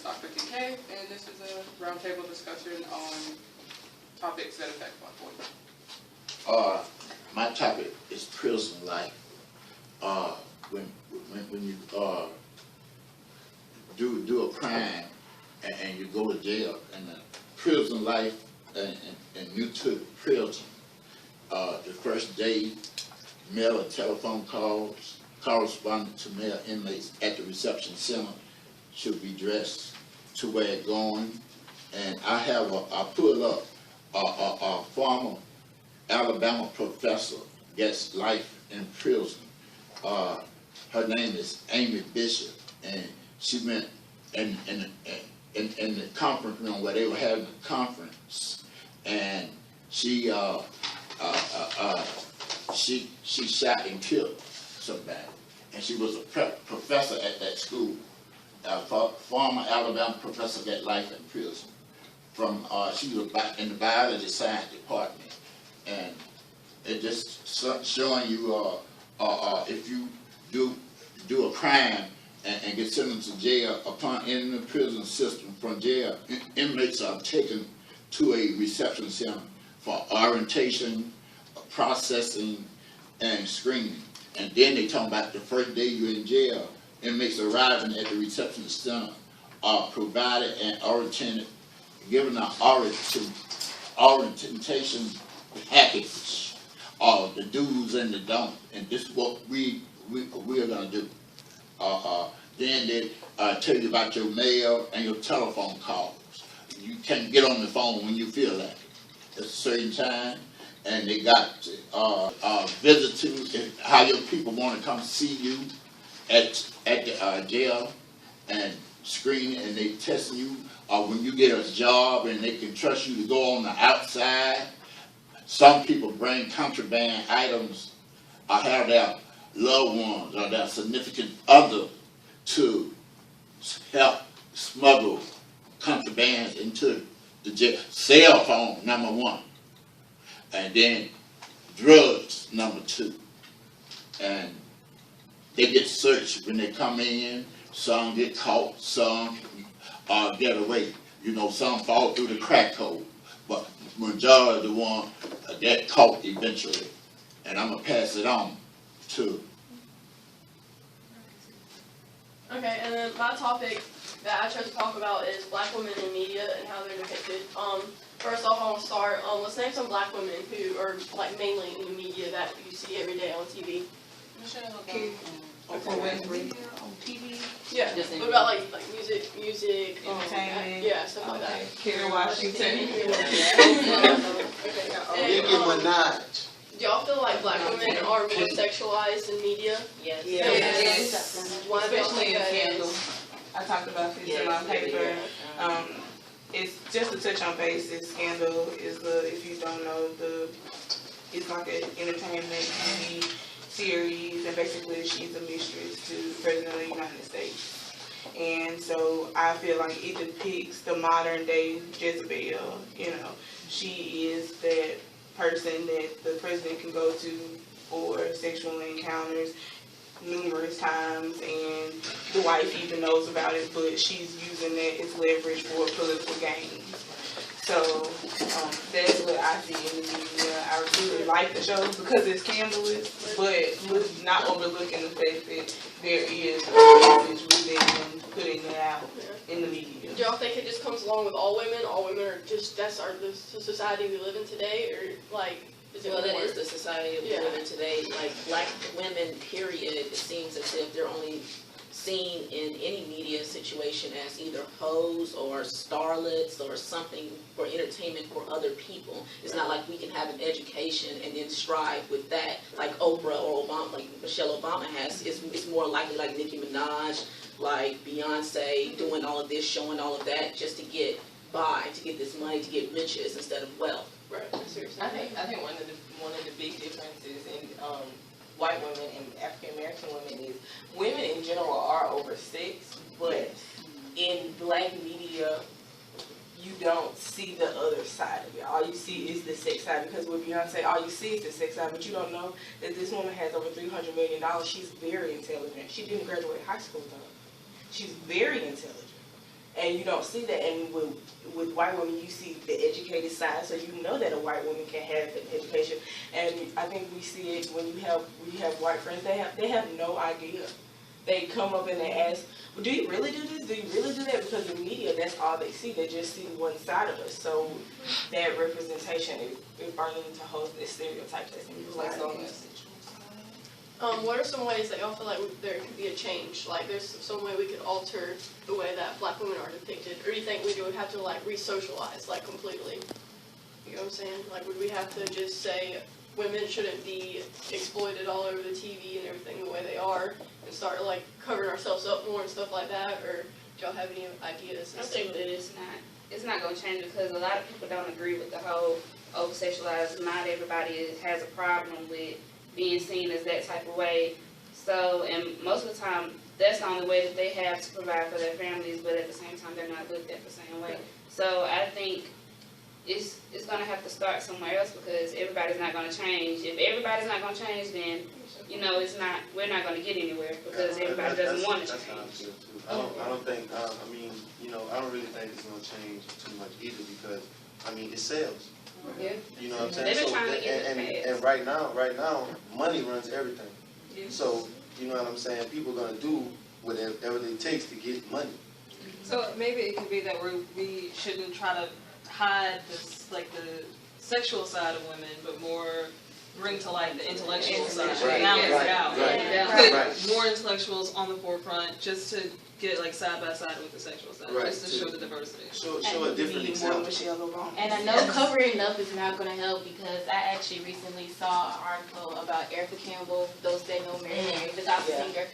is Dr. PK, and this is a roundtable discussion on topics that affect Black women. My topic is prison life. When you do a crime and you go to jail, and the prison life and you took prison, the first day, mail and telephone calls, corresponding to male inmates at the reception center should be dressed to where it's going. And I pulled up a former Alabama professor gets life in prison. Her name is Amy Bishop, and she went in the conference room where they were having a conference, and she shot and killed somebody, and she was a professor at that school. Former Alabama professor got life in prison. She was in the biology science department, and it just showing you if you do a crime and get sentenced to jail, upon entering the prison system from jail, inmates are taken to a reception center for orientation, processing, and screening. And then they talk about the first day you're in jail, inmates arriving at the reception center are provided and oriented, given an orientation package of the do's and the don'ts, and this is what we are going to do. Then they tell you about your mail and your telephone calls. You can't get on the phone when you feel like it at a certain time. And they got visitors, how your people want to come see you at the jail and screening, and they testing you. When you get a job and they can trust you to go on the outside. Some people bring contraband items or have their loved ones or their significant other to help smuggle contraband into the jail. Cell phone, number one. And then drugs, number two. And they get searched when they come in. Some get caught, some get away. You know, some fall through the crack code. But majority of the ones get caught eventually. And I'm going to pass it on to. Okay, and then my topic that I chose to talk about is Black women in media and how they're depicted. First off, I want to start, let's name some Black women who are like mainly in the media that you see every day on TV. On TV? Yeah. What about like music, entertainment? Yeah, stuff like that. Kerry Washington. Nicki Minaj. Do y'all feel like Black women are more sexualized in media? Yes. Yes. Why do y'all think that Scandal. is? I talked about this in my paper. It's just to touch on basis. Scandal is if you don't know, it's like an entertainment TV series, and basically she's a mistress to the President of the United States. And so I feel like it depicts the modern day Jezebel. You know, she is that person that the president can go to for sexual encounters numerous times, and the wife even knows about it, but she's using that as leverage for political gain. So that's what I see in the media. I really like the show because it's scandalous, but not overlooking the fact that there is a message within them putting it out in the media. Do y'all think it just comes along with all women? All women are just, the society we live in today, or like, is it well, more? that is the society we live in today. Like, Black women, period, it seems as if they're only seen in any media situation as either hoes or starlets or something for entertainment for other people. It's not like we can have an education and then strive with that, like Oprah or Obama, like Michelle Obama has. It's more likely like Nicki Minaj, like Beyonce, doing all of this, showing all of that just to get by, to get this money, to get riches instead of wealth. Right. Seriously. I think one of the big differences in white women and African American women is women in general are over sex, but in Black media you don't see the other side of it. All you see is the sex side, because with Beyonce, all you see is the sex side, but you don't know that this woman has over $300 million. She's very intelligent. She didn't graduate high school though. She's very intelligent. And you don't see that, and with white women, you see the educated side, so you know that a white woman can have an education. And I think we see it when we have white friends. They have no idea. They come up and they ask, well, do you really do this? Do you really do that? Because the media, that's all they see. They just see one side of us. So that representation, it brings into host this stereotype that's in place on us. What are some ways that y'all feel like there could be a change? Like, there's some way we could alter the way that black women are depicted, or do you think we would have to like re-socialize like completely? You know what I'm saying? Like, would we have to just say women shouldn't be exploited all over the TV and everything the way they are, and start like covering ourselves up more and stuff like that? Or do y'all have any ideas? I think that it's not going to change because a lot of people don't agree with the whole over-sexualized. Not everybody has a problem with being seen as that type of way. So, and most of the time, that's the only way that they have to provide for their families, but at the same time, they're not looked at the same way. So I think it's going to have to start somewhere else because everybody's not going to change. If everybody's not going to change, then, you know, we're not going to get anywhere because everybody doesn't want to change. That's how I feel too. I don't think, I mean, you know, I don't really think it's going to change too much either because, I mean, it sells. Yeah. You know what I'm saying? They've been So, trying to get and right now, money runs everything. Yeah. So, you know what I'm saying? People are gonna do whatever it takes to get money. So maybe it could be that we shouldn't try to hide this, like the sexual side of women, but more bring to light the intellectual side, balance it out. Put more intellectuals on the forefront just to get like side by side with the sexual side, just to show the diversity. Show a different example. And I know covering up is not going to help because I actually recently saw an article about Erica Campbell, Those That Know Mary, the gospel singer,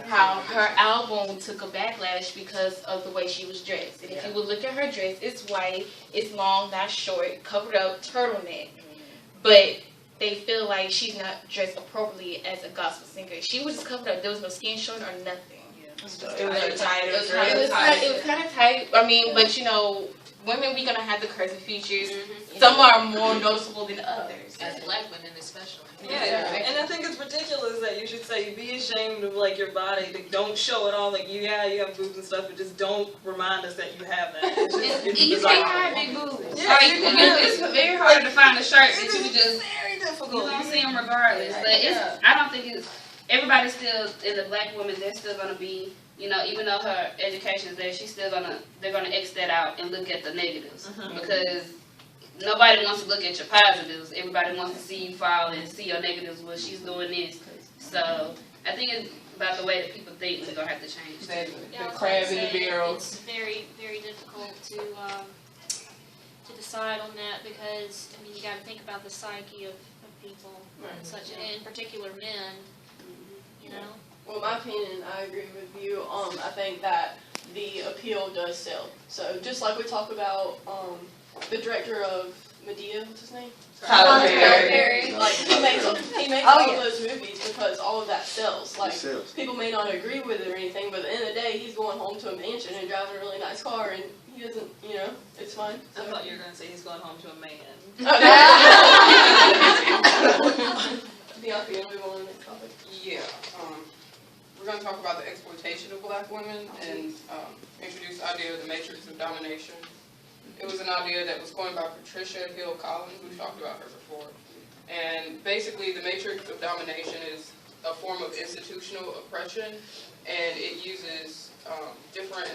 how her album took a backlash because of the way she was dressed. And if you would look at her dress, it's white, it's long, not short, covered up, turtleneck. But they feel like she's not dressed appropriately as a gospel singer. She was just covered up. There was no skin showing or nothing. It was tight. It was kind of tight. I mean, but you know, women, we're gonna have the curvy features. Some are more noticeable than others. As black women especially. Yeah, and I think it's ridiculous that you should say be ashamed of like your body. Like, don't show it all. Like you have boobs and stuff, but just don't remind us that you have that. You can't hide big boobs. Yeah, it's very hard to find a shirt that you would just you gonna see them regardless. But I don't think it's. Everybody's still, in the black woman, they're still going to be, you know, even though her education is there, they're going to X that out and look at the negatives. Because nobody wants to look at your positives. Everybody wants to see you fall and see your negatives. Well, she's doing this. So I think it's about the way that people think we're going to have to change. The crab in the barrel. It's very, very difficult to decide on that because, I mean, you got to think about the psyche of people, such in particular men. You know? Well, my opinion, I agree with you. I think that the appeal does sell. So just like we talk about the director of Medea, what's his name? Tyler Perry. Like he makes all those movies because all of that sells. Like people may not agree with it or anything, but at the end of the day, he's going home to a mansion and driving a really nice car, and he doesn't, you know, it's fine. So. I thought you were gonna say he's going home to a man. Bianca, you want to move on to the next topic? Yeah, we're going to talk about the exploitation of black women and introduce the idea of the matrix of domination. It was an idea that was coined by Patricia Hill Collins. We've talked about her before. And basically, the matrix of domination is a form of institutional oppression, and it uses different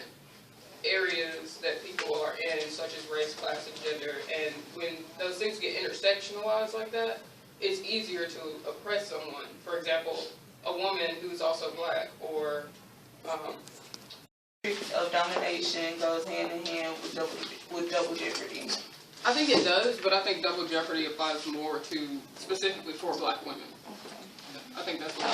areas that people are in, such as race, class, and gender. And when those things get intersectionalized like that, it's easier to oppress someone. For example, a woman who's also black, or of domination goes hand in hand with double jeopardy. I think it does, but I think double jeopardy applies more to specifically for black women. I think that's what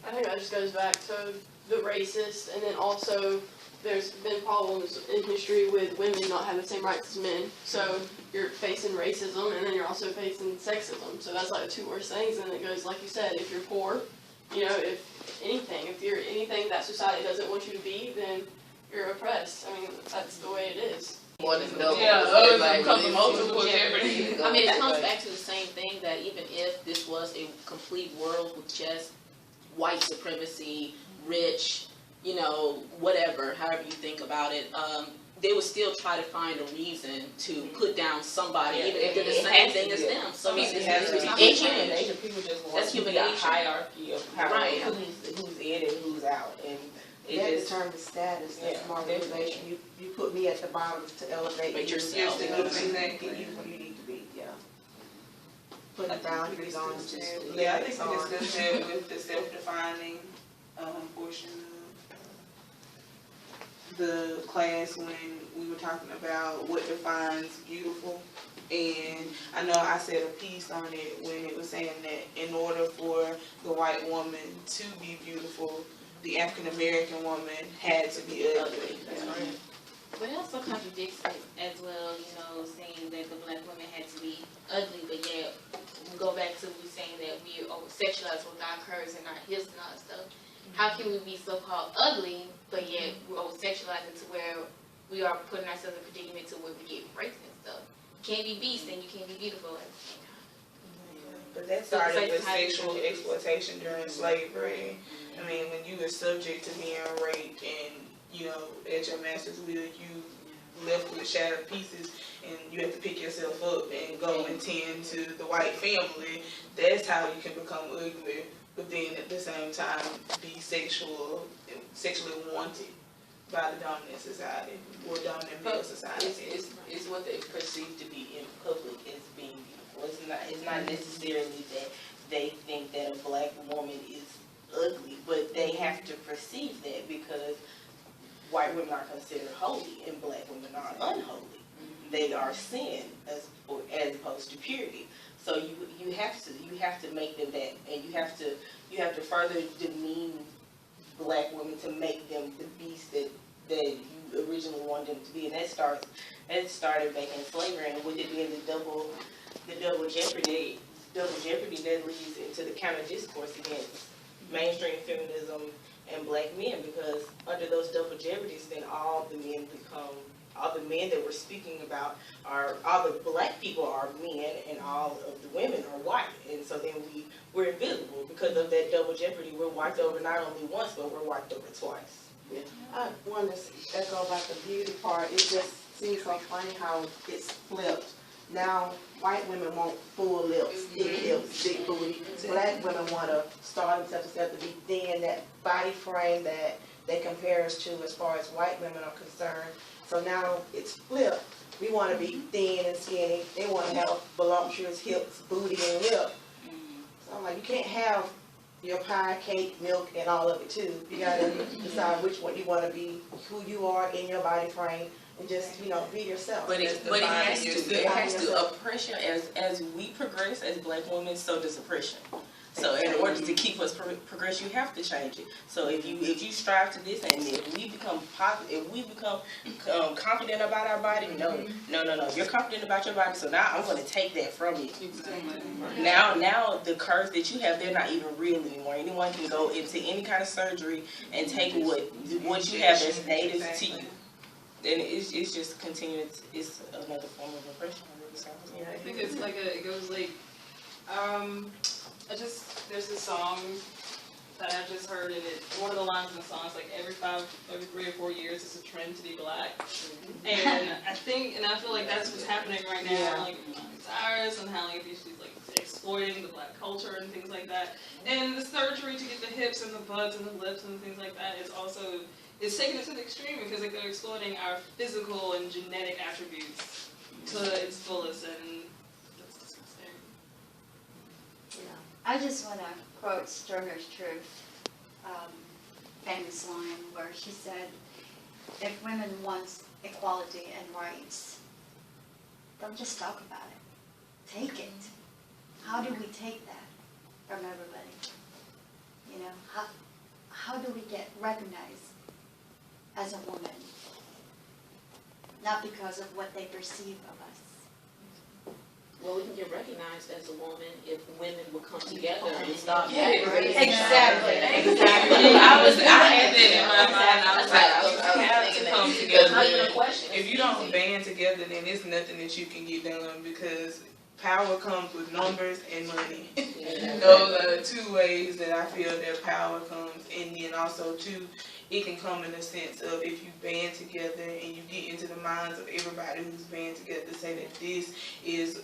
I think that just goes back to the racist, and then also there's been problems in history with women not having the same rights as men. So you're facing racism, and then you're also facing sexism. So that's like the two worst things. And it goes, like you said, if you're poor, you know, if you're anything that society doesn't want you to be, then you're oppressed. I mean, that's the way it is. More than double. Multiple jeopardy. I mean, it comes back to the same thing that even if this was a complete world with just white supremacy, rich, you know, whatever, however you think about it, they would still try to find a reason to put down somebody, even if they're the same thing as them. So it's not It's change. human nature. People just want That's to be human a nature. hierarchy of power, Right. who's in and who's out, and it That just. determines status, that's Yeah, marginalization. You put me at the bottom to elevate But you. yourself. To get you where you need to be, yeah. Putting boundaries on is just. Yeah, I think we discussed that with the self-defining, portion of the class when we were talking about what defines beautiful. And I know I said a piece on it when it was saying that in order for the white woman to be beautiful, the African-American woman had to be ugly. But it also contradicts it as well, you know, saying that the black women had to be ugly, but yet we go back to we saying that we over-sexualize with our curves and our hips and all that stuff. How can we be so-called ugly, but yet we're over-sexualizing to where we are putting ourselves in a predicament to where we get raped and stuff? You can't be beast and you can't be beautiful at the same time. But that started with sexual exploitation during slavery. I mean, when you were subject to being raped and, you know, at your master's will, you left with shattered pieces and you have to pick yourself up and go and tend to the white family, that's how you can become ugly, but then at the same time be sexually wanted by the dominant society or dominant male society. It's what they perceive to be in public as being beautiful. It's not necessarily that they think that a black woman is ugly, but they have to perceive that because white women are considered holy and black women are unholy. They are sin as opposed to purity. So you have to make them that, and you have to further demean black women to make them the beast that you originally wanted them to be, and that started back in slavery, and with it being the double jeopardy that leads into the counter discourse against mainstream feminism and black men, because under those double jeopardies, then all the men that we're speaking about all the black people are men and all of the women are white, and so then we're invisible because of that double jeopardy. We're wiped over not only once, but we're wiped over twice. Yeah. I want to echo about the beauty part. It just seems so funny how it's flipped. Now, white women want full lips, thick hips, big booty. Black women want to start themselves to be thin, that body frame that they compare us to as far as white women are concerned. So now it's flipped. We want to be thin and skinny. They want to have voluptuous hips, booty, and lip. So I'm like, you can't have your pie, cake, milk, and all of it too. You got to decide which one you want to be, who you are in your body frame, and just, you know, be yourself. But it has to oppression as we progress as black women, so does oppression. So in order to keep us progress, you have to change it. So if you strive to this, and if we become confident about our body, no, you're confident about your body, so now I'm going to take that from you. Now the curves that you have, they're not even real anymore. Anyone can go into any kind of surgery and take what you have that's native to you. And it's just continuous. It's another form of oppression. Yeah, I think it's like it goes like, there's this song that I just heard, and one of the lines in the song is like, every 3 or 4 years it's a trend to be black. And I feel like that's what's happening right now, like Cyrus and how like she's like exploiting the black culture and things like that. And the surgery to get the hips and the butts and the lips and things like that is also, it's taken it to the extreme because like they're exploiting our physical and genetic attributes to its fullest, and that's disgusting. I just want to quote Stirner's Truth, famous line where she said, if women want equality and rights, don't just talk about it. Take it. How do we take that from everybody? You know, how do we get recognized as a woman? Not because of what they perceive of us. Well, we can get recognized as a woman if women would come together and stop. Exactly. I had that in my mind. I was like, we have to come together. If you don't band together, then it's nothing that you can get done, because power comes with numbers and money. Those are the two ways that I feel that power comes, and then also too, it can come in a sense of if you band together and you get into the minds of everybody who's band together to say that this is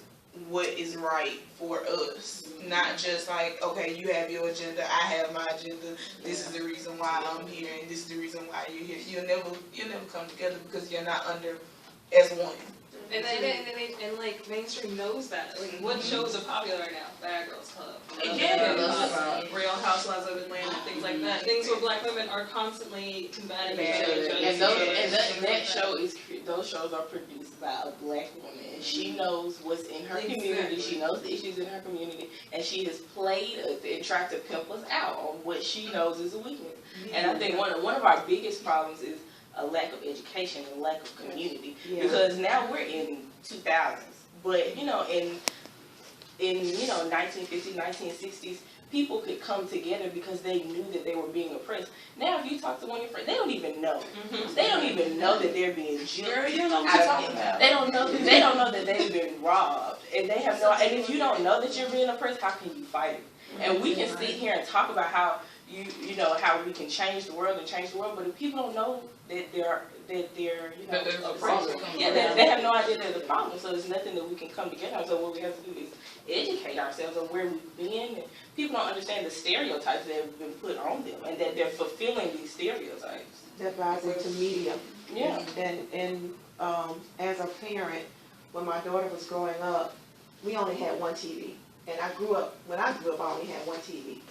what is right for us. Not just like, okay, you have your agenda, I have my agenda, this is the reason why I'm here and this is the reason why you're here. You'll never come together because you're not under as one. And like mainstream knows that. Like what shows are popular right now? Bad Girls Club. Real Housewives of Atlanta, things like that. Things where black women are constantly combating each other. And that show those shows are produced by a black woman. And she knows what's in her community. She knows the issues in her community, and she has played and tried to pimp us out on what she knows is a weakness. And I think one of our biggest problems is a lack of education and lack of community. Because now we're in 2000s, but in 1950s, 1960s, people could come together because they knew that they were being oppressed. Now, if you talk to one of your friends, they don't even know. They don't even know that they're being juked. They don't know that they've been robbed, and they have no. And if you don't know that you're being oppressed, how can you fight it? And we can sit here and talk about how how we can change the world, but if people don't know that they're a problem, they have no idea they're the problem. So there's nothing that we can come together. So what we have to do is educate ourselves on where we've been. And people don't understand the stereotypes that have been put on them, and that they're fulfilling these stereotypes. That buys into media. Yeah. And as a parent, when my daughter was growing up, we only had one TV. And when I grew up, I only had one TV.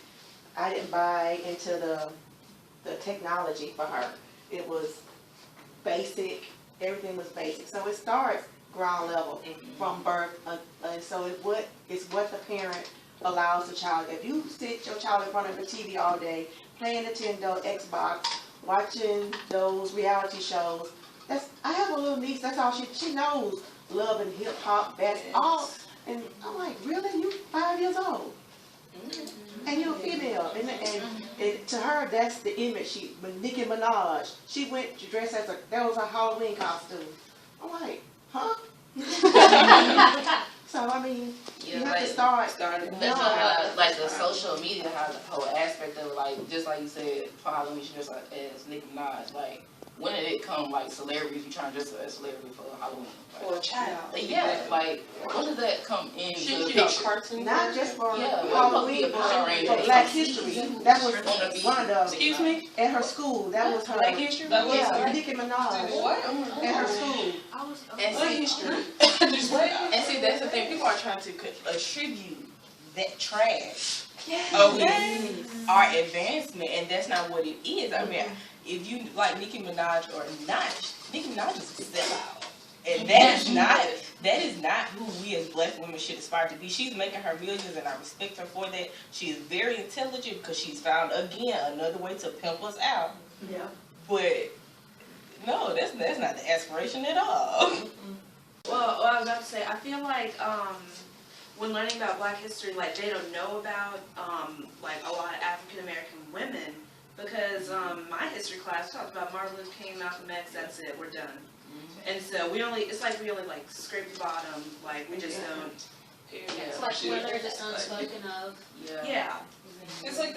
I didn't buy into the technology for her. It was basic, everything was basic. So it starts ground level from birth, and so it's what the parent allows the child. If you sit your child in front of the TV all day, playing Nintendo, Xbox, watching those reality shows, I have a little niece, that's all she knows, love and hip hop, all. And I'm like, really? You 5 years old? And you're a female, and to her, that's the image. When Nicki Minaj, she dressed as that was her Halloween costume. I'm like, huh? So I mean, you have to start. Like the social media has a whole aspect of it, like just like you said, for Halloween, she dressed as Nicki Minaj. Like, when did it come, like, celebrities, you trying to dress as a celebrity for Halloween? For a child. Yeah, like, when did that come in? Cartoon. Not just for Halloween, but Black History. That was one of them. Excuse me? At her school, that was her. Black History? Yeah, Nicki Minaj. What? At her school. And see, that's the thing. People are trying to attribute that trash. Okay. Our advancement, and that's not what it is. I mean, if you like Nicki Minaj or not, Nicki Minaj is a sellout. And that is not who we as black women should aspire to be. She's making her millions, and I respect her for that. She is very intelligent because she's found, again, another way to pimp us out. Yeah. But, no, that's not the aspiration at all. Well, I was about to say, I feel like when learning about Black history, like, they don't know about like a lot of African American women, because my history class talked about Martin Luther King, Malcolm X. That's it, we're done. And so we only like scrape the bottom, like we just don't. It's like where they're just unspoken of. Yeah. It's like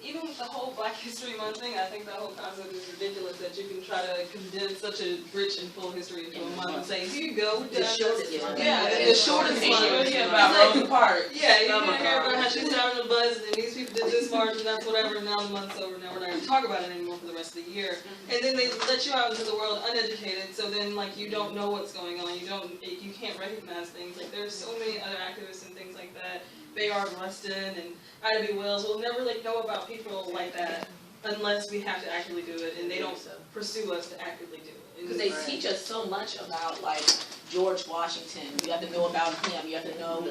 even with the whole Black History Month thing, I think the whole concept is ridiculous that you can try to condense such a rich and full history into a month and say, here you go. The shortest one. Yeah, the shortest one. About Rosa Parks. Yeah, you can hear about how she's having a buzz and these people did this march and that's whatever, and now the month's over, now we're not going to talk about it anymore for the rest of the year. And then they let you out into the world uneducated, so then like you don't know what's going on, you can't recognize things. Like there's so many other activists and things like that. Bayard Rustin and Ida B. Wells will never know about people like that unless we have to actively do it, and they don't pursue us to actively do it. Because they teach us so much about, like, George Washington. You have to know about him. You have to know the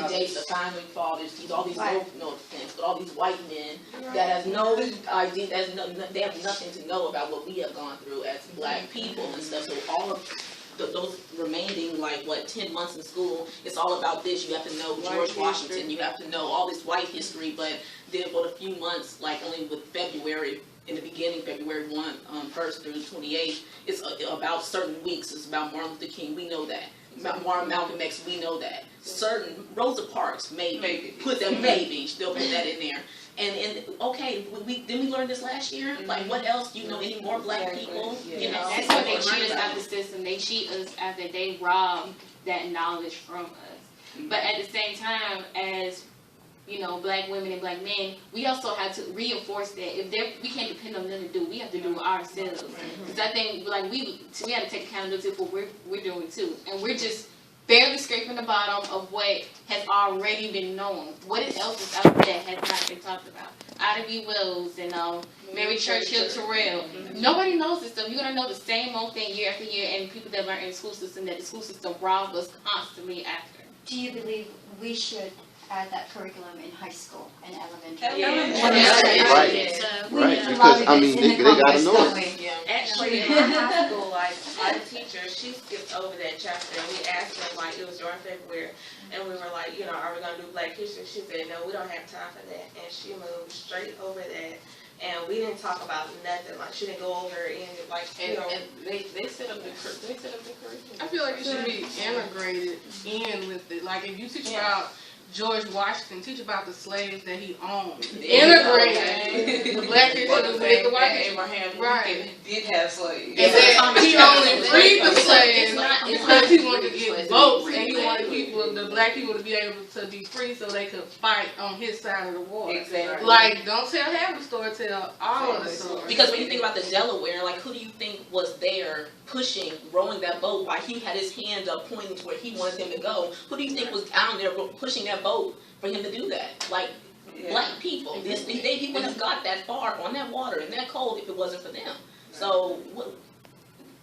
dates, the founding fathers. All these no offense, but all these white men that have no idea. They have nothing to know about what we have gone through as black people and stuff. So all of those remaining 10 months in school, it's all about this. You have to know George Washington, you have to know all this white history, but then for a few months, like only with February, in the beginning, February 1st through the 28th, it's about certain weeks. It's about Martin Luther King, we know that. About Malcolm X, we know that. Certain Rosa Parks, maybe. Put that maybe, they'll put that in there. And okay, didn't we learn this last year? Like, what else? You know, any more black people? You know, That's why they cheat us out the system. They cheat us after they rob that knowledge from us. But at the same time, as you know, black women and black men, we also have to reinforce that if we can't depend on them to do, we have to do it ourselves. Because I think like we have to take accountability for what we're doing too, and we're just barely scraping the bottom of what has already been known. What else is out there that has not been talked about? Ida B. Wells and Mary Churchill Terrell. Nobody knows this stuff. You're gonna know the same old thing year after year, and people that learn in the school system that the school system robs us constantly after. Do you believe we should add that curriculum in high school and elementary? Right, because, I mean, they gotta know it. Actually, in my high school, like, my teacher, she skipped over that chapter, and we asked her, like, it was during February, and we were like, you know, are we gonna do Black History? She said, no, we don't have time for that, and she moved straight over that, and we didn't talk about nothing, like, she didn't go over any, like, you know. And they set up the curriculum. I feel like it should be integrated in with it. Like if you teach about George Washington, teach about the slaves that he owned. Integrate the black history with the white history. Abraham Right. did have slaves. And then he only freed the slaves because he wanted to get votes and he wanted the black people to be able to be free so they could fight on his side of the war. Exactly. Like, don't tell half the story, tell all of the story. Because when you think about the Delaware, like who do you think was there pushing, rowing that boat while he had his hand up pointing to where he wanted him to go? Who do you think was down there pushing that boat for him to do that? Like black people. He wouldn't have got that far on that water in that cold if it wasn't for them. So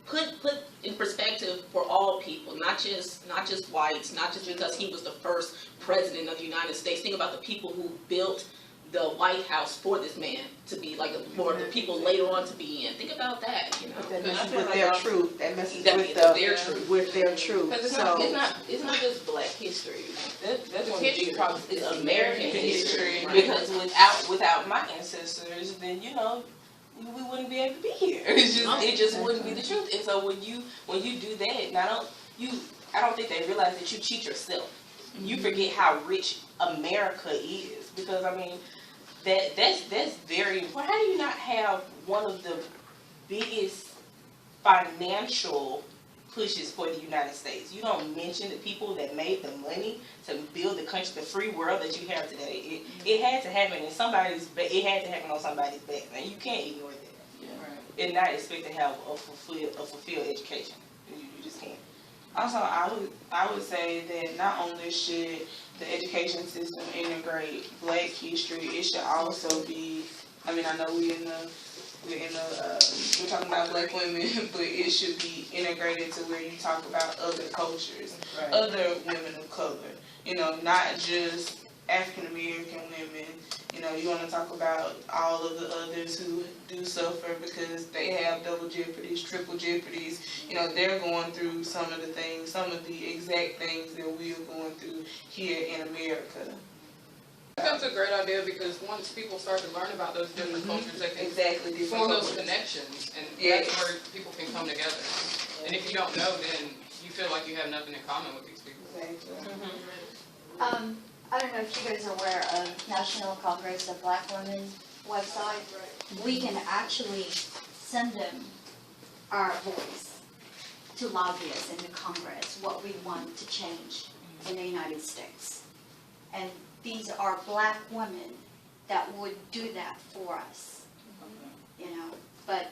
put in perspective for all people, not just whites, not just because he was the first president of the United States. Think about the people who built the White House for this man to be like for the people later on to be in. Think about that, you know. That messes with their truth. That messes with their truth. Because it's not just black history. That's one of the big problems. It's American history. Right. Because without my ancestors, then you know, we wouldn't be able to be here. It just wouldn't be the truth. And so when you do that, I don't think they realize that you cheat yourself. You forget how rich America is, because I mean that's very important. How do you not have one of the biggest financial pushes for the United States? You don't mention the people that made the money to build the country, the free world that you have today. It had to happen in it had to happen on somebody's back, and you can't ignore that. Yeah. Right. And not expect to have a fulfilled education. You just can't. Also, I would say that not only should the education system integrate Black history, it should also be. I mean, I know we're talking about Black women, but it should be integrated to where you talk about other cultures, right, other women of color. You know, not just African American women. You know, you want to talk about all of the others who do suffer because they have double jeopardies, triple jeopardies. You know, they're going through some of the exact things that we are going through here in America. That's a great idea because once people start to learn about those different cultures, they can form those connections, and that's where people can come together. And if you don't know, then you feel like you have nothing in common with these people. Mm-hmm. I don't know if you guys are aware of National Congress of Black Women website. We can actually send them our voice to lobbyists in the Congress, what we want to change in the United States. And these are Black women that would do that for us, you know. But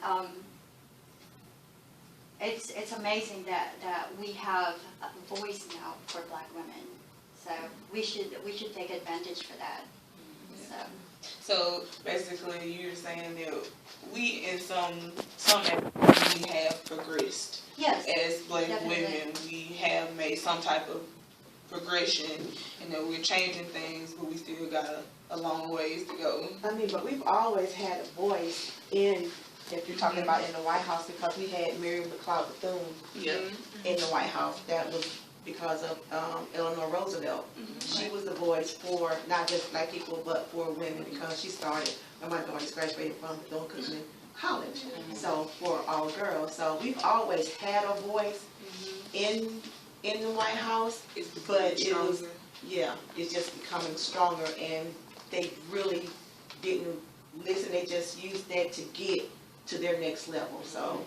it's amazing that we have a voice now for Black women. So we should take advantage for that. So basically, you're saying that we in some areas we have progressed. Yes. As Black definitely. women, we have made some type of progression, and that we're changing things, but we still got a long ways to go. I mean, but we've always had a voice in, if you're talking about in the White House, because we had Miriam McLeod Bethune in the White House. That was because of Eleanor Roosevelt. She was the voice for not just Black people, but for women, because she started, and my daughter's graduated from Bethune-Cookman College, so for all girls. So we've always had a voice in the White House, but it was, it's just becoming stronger, and they really didn't listen, they just used that to get to their next level, so,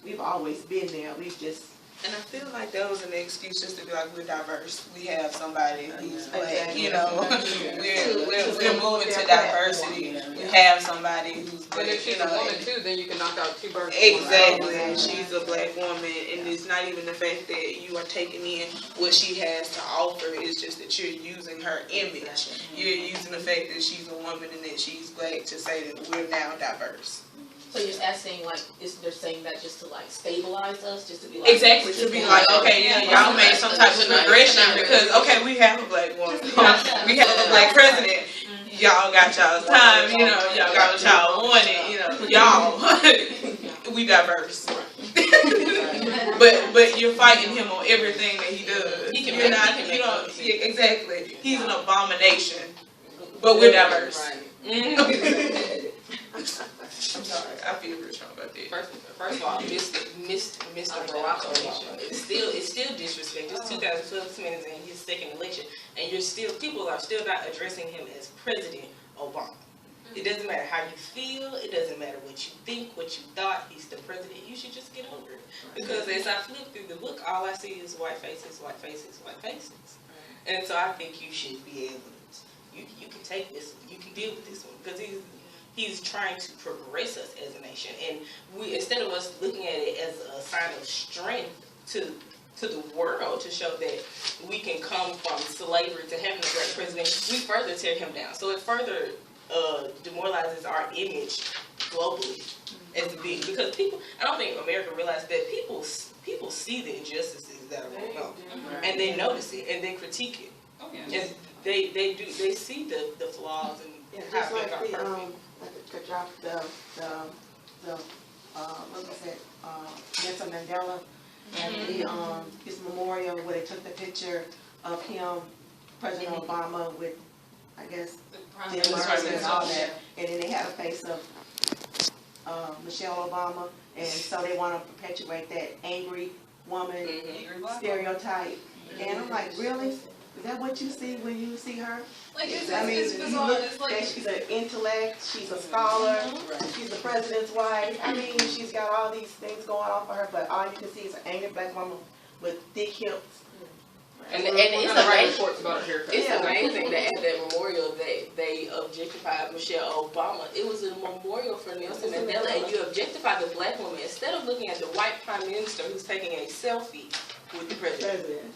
we've always been there, we've just. And I feel like that was an excuse just to be like, we're diverse. We have somebody who's black, you know. We're moving to diversity. We have somebody who's black, And if she's you a know. woman too, then you can knock out 2 birds with 1 Exactly. stone. She's a black woman, and it's not even the fact that you are taking in what she has to offer. It's just that you're using her image. You're using the fact that she's a woman and that she's black to say that we're now diverse. So you're asking, like, they're saying that just to like stabilize us, just to be like. Exactly, to be like, okay, yeah, y'all made some type of progression because, okay, we have a black woman, we have a black president, y'all got y'all's time, you know, y'all got what y'all wanted, you know, y'all, we diverse. But you're fighting him on everything that he does. You're not, you know, exactly, he's an abomination, but we're diverse. I'm sorry, I feel real strong about that. First of all, Mr. Barack Obama, it's still disrespect. It's 2012, man is in his second election, and people are still not addressing him as President Obama. It doesn't matter how you feel, it doesn't matter what you think, what you thought, he's the president. You should just get over it. Because as I flip through the book, all I see is white faces, white faces, white faces. And so I think you should be able to, you can take this one, you can deal with this one, because he's trying to progress us as a nation, and we, instead of us looking at it as a sign of strength to the world, to show that we can come from slavery to having a great president, we further tear him down. So it further demoralizes our image globally as big, because people, I don't think America realizes that people see the injustices that are going on, and they notice it and they critique it, and they see the flaws and how Just like things are perfect. could drop what was it, Nelson Mandela, and his memorial where they took the picture of him, President Obama, with, I guess, the president and all that, and then they had a face of Michelle Obama, and so they want to perpetuate that angry woman stereotype, and I'm like, really? Is that what you see when you see her? Like, it's you look that she's an intellect, she's a scholar, she's the president's wife. I mean, she's got all these things going on for her, but all you can see is an angry black woman with thick hips. And it's amazing. About her haircut. It's amazing that at that memorial they objectified Michelle Obama. It was a memorial for Nelson Mandela, and you objectify the black woman instead of looking at the white prime minister who's taking a selfie with the president.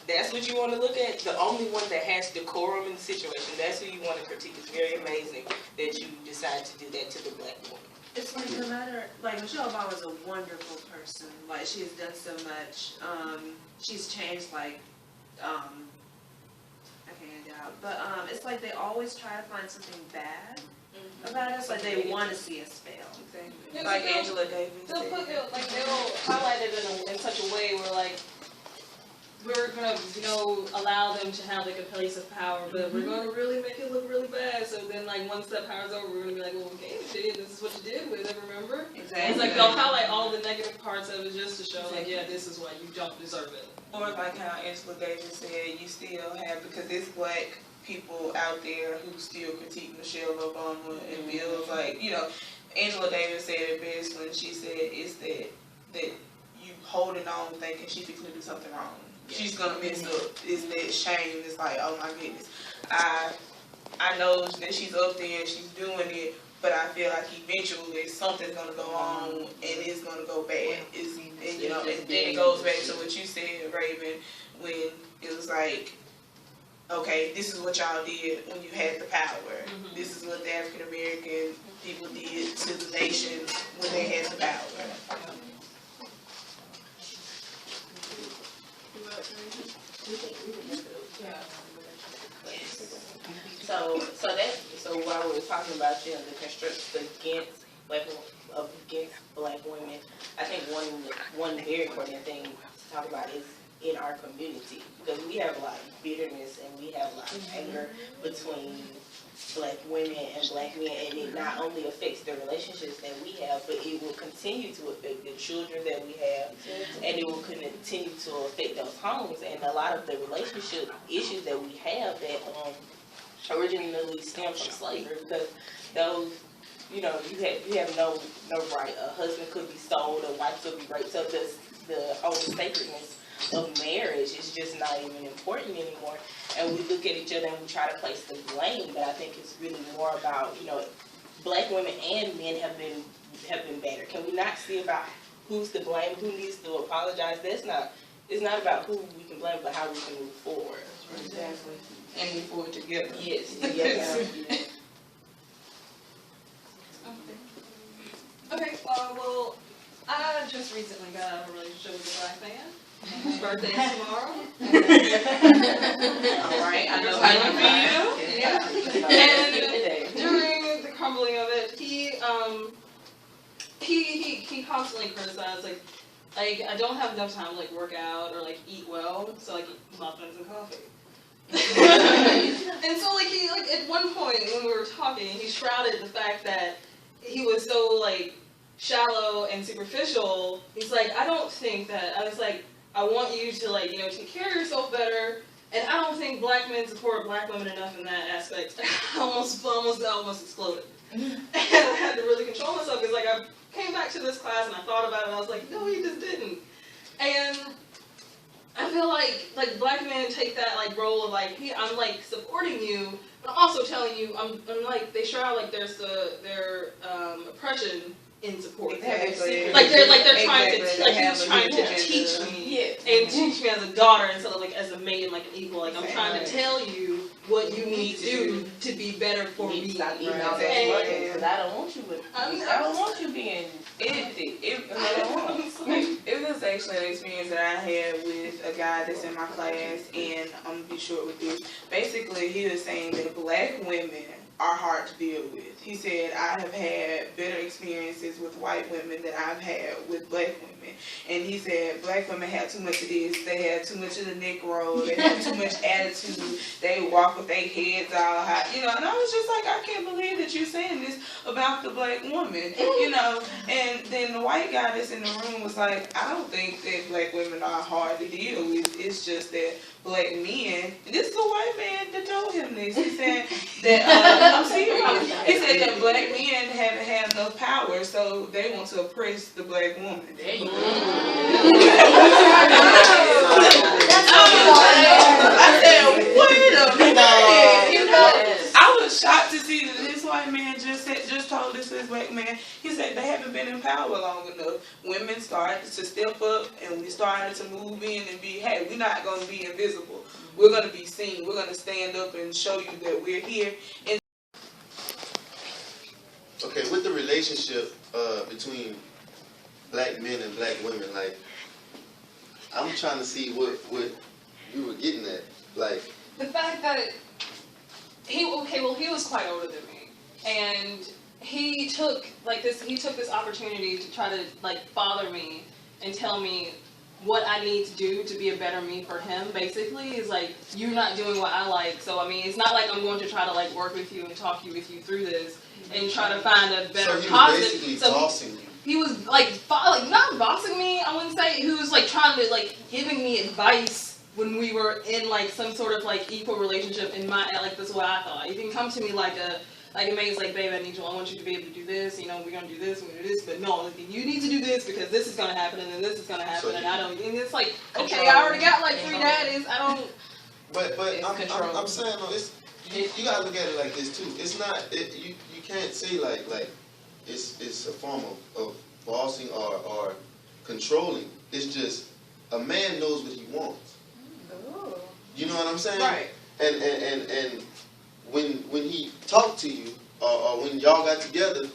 That's what you want to look at? The only one that has decorum in the situation. That's who you want to critique. It's very amazing that you decide to do that to the black woman. It's like no matter, like Michelle Obama is a wonderful person. Like she has done so much. She's changed like, I can't get out. But it's like they always try to find something bad about us. Like they want to see us fail. Yeah, Like so Angela Davis. They'll highlight it in such a way where like, we're gonna, allow them to have like a place of power, but we're gonna really make it look really bad. So then, like, once that power's over, we're gonna be like, well, okay, this is what you did with it, remember? Exactly. It's like they'll highlight all the negative parts of it just to show, like, yeah, this is why you don't deserve it. Or like how Angela Davis said, you still have, because there's black people out there who still critique Michelle Obama and feels like, Angela Davis said it best when she said it's that you holding on thinking she's going to do something wrong. She's gonna mess up. It's that shame. It's like, oh my goodness. I know that she's up there and she's doing it, but I feel like eventually something's gonna go on and it's gonna go bad. And then it goes back to what you said, Raven, when it was like, okay, this is what y'all did when you had the power. This is what the African American people did to the nation when they had the power. So while we were talking about the constructs against black women, I think one very important thing to talk about is in our community, because we have a lot of bitterness and we have a lot of anger between black women and black men, and it not only affects the relationships that we have, but it will continue to affect the children that we have, and it will continue to affect those homes, and a lot of the relationship issues that we have that originally stem from slavery, because those, you know, you have no right. A husband could be sold, a wife could be raped. So the whole sacredness of marriage is just not even important anymore. And we look at each other and we try to place the blame, but I think it's really more about, you know, Black women and men have been better. Can we not see about who's to blame, who needs to apologize? It's not about who we can blame, but how we can move forward. Exactly. And move forward together. Yes. Okay, well, I just recently got out of a relationship with a Black man. His birthday is tomorrow. Alright, I know how you feel. Yeah. And during the crumbling of it, he constantly criticized, like I don't have enough time to like work out or like eat well, so like eat muffins and coffee. And so like he at one point when we were talking, he shrouded the fact that he was so like shallow and superficial. He's like, I don't think that. I was like, I want you to like, you know, take care of yourself better. And I don't think Black men support Black women enough in that aspect. I almost exploded. And I had to really control myself because like I came back to this class and I thought about it and I was like, no, he just didn't. And I feel like Black men take that like role of like, hey, I'm like supporting you, but I'm also telling you, I'm like, they shroud like there's their oppression in support. Exactly. Like they're trying to like he was trying to teach me and teach me as a daughter instead of like as a mate and like an equal. Like I'm trying to tell you what you need to do to be better for me. Stop eating all that money, because I don't want you with. I don't want you being edited. It was actually an experience that I had with a guy that's in my class, and I'm gonna be short with this. Basically, he was saying that Black women are hard to deal with. He said, I have had better experiences with white women than I've had with Black women. And he said, Black women have too much of this, they have too much of the neck roll, they have too much attitude, they walk with their heads all high, you know. And I was just like, I can't believe that you're saying this about the Black woman, you know. And then the white guy that's in the room was like, I don't think that Black women are hard to deal with, it's just that Black men, and this is a white man that told him this, he said that, I'm serious, he said that Black men haven't had enough power, so they want to oppress the Black woman. There you go. I said, wait a minute, you know, I was shocked to see that this white man just told this Black man, he said they haven't been in power long enough. Women started to step up and we started to move in and be, hey, we're not going to be invisible. We're going to be seen. We're going to stand up and show you that we're here. And Okay, with the relationship between Black men and Black women, like, I'm trying to see what you were getting at, like. The fact that he was quite older than me, and he took this opportunity to try to like father me and tell me what I need to do to be a better me for him. Basically, is like, you're not doing what I like, so I mean, it's not like I'm going to try to like work with you and talk with you through this and try to find a better so he positive. was basically bossing you. He was like not bossing me, I wouldn't say. He was like trying to like giving me advice when we were in like some sort of like equal relationship in my, like, this is what I thought. He didn't come to me like a mate's like, babe, I want you to be able to do this, you know, we're gonna do this, we're gonna do this, but no, like, you need to do this because this is gonna happen and then this is gonna happen, and I don't, and it's like, okay, I already got like 3 daddies, I don't. But I'm saying, no, it's, you gotta look at it like this too. It's not, you can't say like it's a form of bossing or controlling. It's just a man knows what he wants. Ooh. You know what I'm saying? Right. And when he talked to you or when y'all got together,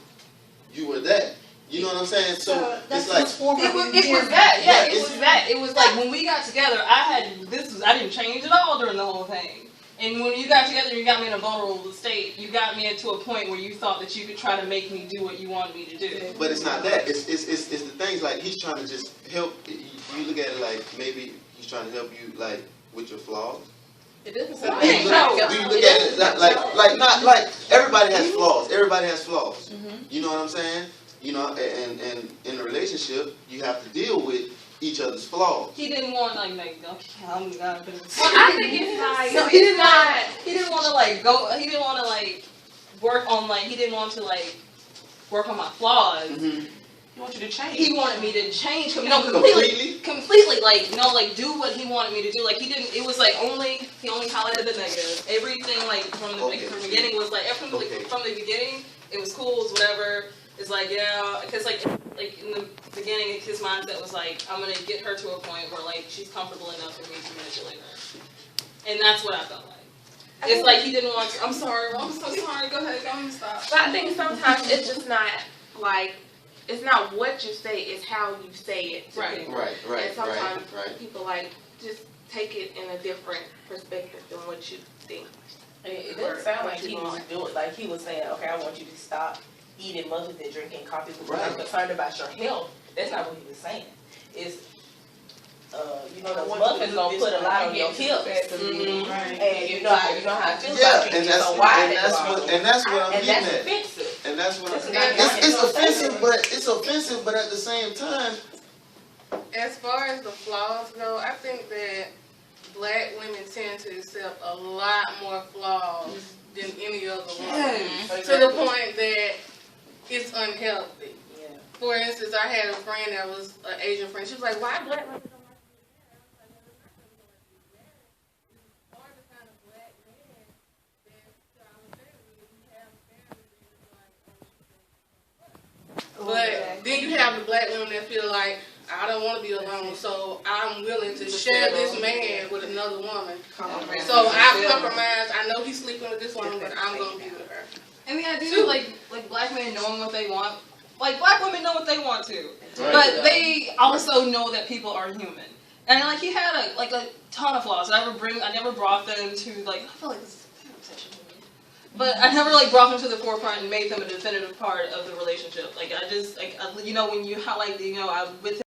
you were that. You know what I'm saying? So it's like it was that. Yeah, it was that. It was like when we got together, I didn't change at all during the whole thing. And when you got together, you got me in a vulnerable state. You got me into a point where you thought that you could try to make me do what you wanted me to do. But it's not that. It's the things like he's trying to just help. You look at it like maybe he's trying to help you like with your flaws. It doesn't Do you look at it like not like everybody has flaws. Everybody has flaws. You know what I'm saying? You know, and in a relationship, you have to deal with each other's flaws. He didn't want like okay, I'm gonna. Well, I think it's like No, he didn't want. He didn't want to like go. He didn't want to like work on like. He didn't want to like work on my flaws. He wants you to change. He wanted me to change. No, completely. Like like do what he wanted me to do. Like he didn't. It was like he only highlighted the negative. Everything like from the beginning was like from the beginning. It was cool. It was whatever. It's like yeah, because like in the beginning, his mindset was like I'm gonna get her to a point where like she's comfortable enough for me to manipulate her, and that's what I felt like. It's like he didn't want to. I'm sorry. I'm so sorry. Go ahead. Go ahead and stop. But I think sometimes it's just not like, it's not what you say, it's how you say it to people. Right. And sometimes people like just take it in a different perspective than what you think. It doesn't sound like he was doing, like he was saying, okay, I want you to stop eating muffins and drinking coffee because I'm concerned about your health. That's not what he was saying. It's, you know, those muffins gonna put a lot on your hips. And you know how I feel about you. And that's what I'm getting at. Offensive. And that's what it's offensive, but at the same time. As far as the flaws go, I think that Black women tend to accept a lot more flaws than any other woman. To the point that it's unhealthy. Yeah. For instance, I had a friend that was an Asian friend. She was like, "Why Black women don't like to do that?" I was like, "Well, it's not because they don't like to do that. It's hard to find a Black man that's to our family if you have family that's like, but then you have the Black women that feel like, I don't want to be alone, so I'm willing to share this man with another woman. So I compromise. I know he's sleeping with this woman, but I'm going to be with her." And the idea of like Black men knowing what they want, like Black women know what they want to, but they also know that people are human. And like he had a ton of flaws. I never brought them to like. I feel like this is a obsession with me, but I never like brought them to the forefront and made them a definitive part of the relationship. Like I just like you know when you highlight I with